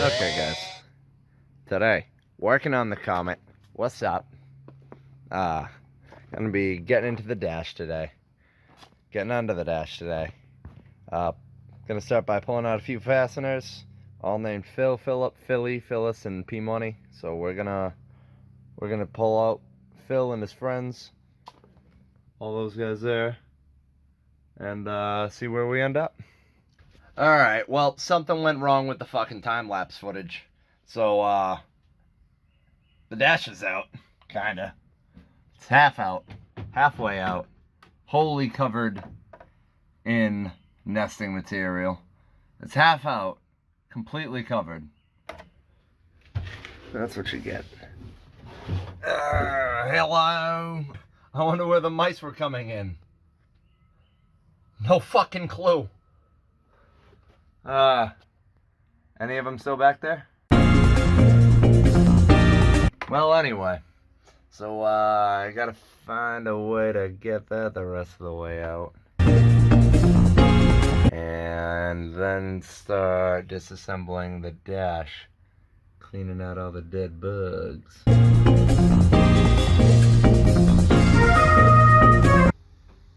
Okay, guys. Today, working on the Comet. What's up? Gonna be getting into the dash today. Getting onto the dash today. Gonna start by pulling out a few fasteners, all named Phil, Philip, Philly, Phyllis, and P Money. So we're gonna pull out Phil and his friends, all those guys there, and see where we end up. Alright, well, something went wrong with the fucking time-lapse footage. So, the dash is out. Kinda. It's half out. Halfway out. Wholly covered in nesting material. It's half out. Completely covered. That's what you get. Hello. I wonder where the mice were coming in. No fucking clue. Any of them still back there? Well, anyway. So, I gotta find a way to get that the rest of the way out. And then start disassembling the dash. Cleaning out all the dead bugs.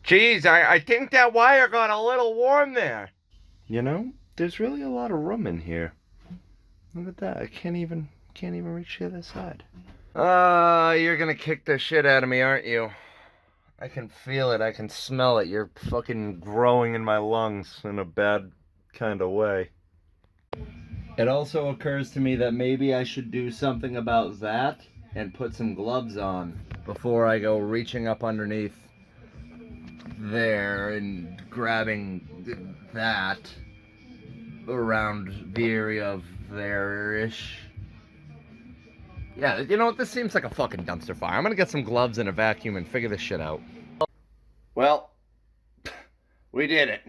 Geez, I think that wire got a little warm there. You know, there's really a lot of room in here. Look at that. I can't even reach the other side. You're gonna kick the shit out of me, aren't you? I can feel it. I can smell it. You're fucking growing in my lungs in a bad kind of way. It also occurs to me that maybe I should do something about that and put some gloves on before I go reaching up underneath there and grabbing that around the area of there-ish. Yeah, you know what? This seems like a fucking dumpster fire. I'm gonna get some gloves and a vacuum and figure this shit out. Well, we did it.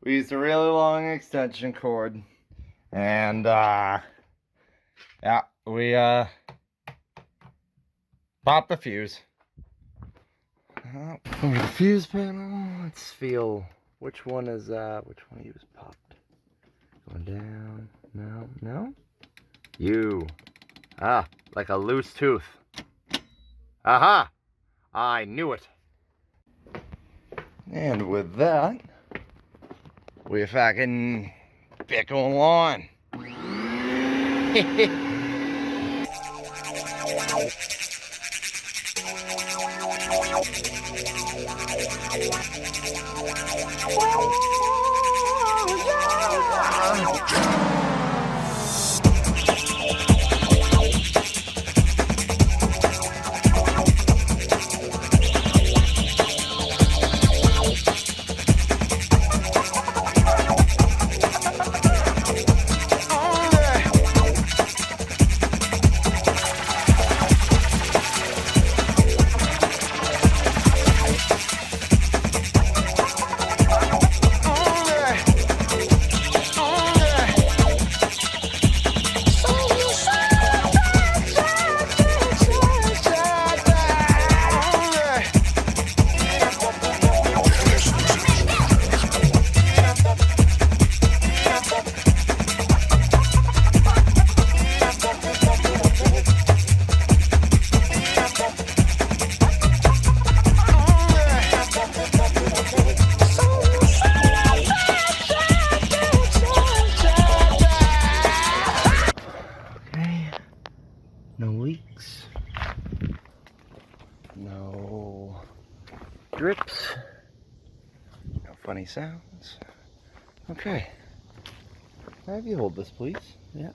We used a really long extension cord. And, yeah, we, popped the fuse. Over the fuse panel, let's feel which one of you is popped. Going down, no? You. Like a loose tooth. Aha! I knew it. And with that, we fucking get going on. No leaks. No drips. No funny sounds. Okay. Can I have you hold this, please? Yeah.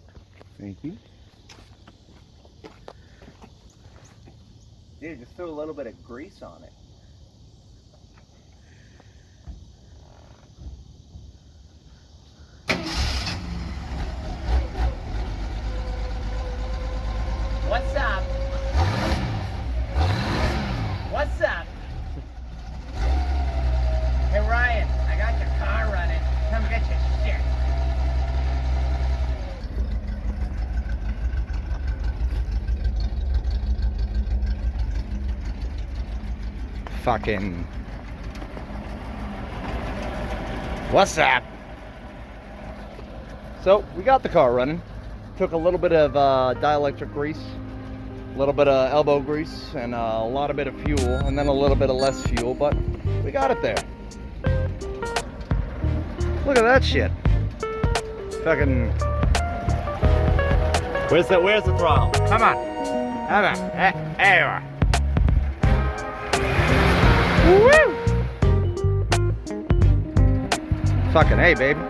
Thank you. Dude, just throw a little bit of grease on it. What's up? What's up? Hey Ryan, I got your car running. Come get your shit. Fucking. What's up? So, we got the car running. took a little bit of dielectric grease, a little bit of elbow grease, and a lot of bit of fuel, and then a little bit of less fuel, but we got it there. Look at that shit. Fucking. Where's the throttle? Come on. Come on. There you are. Woo! Fucking hey, baby.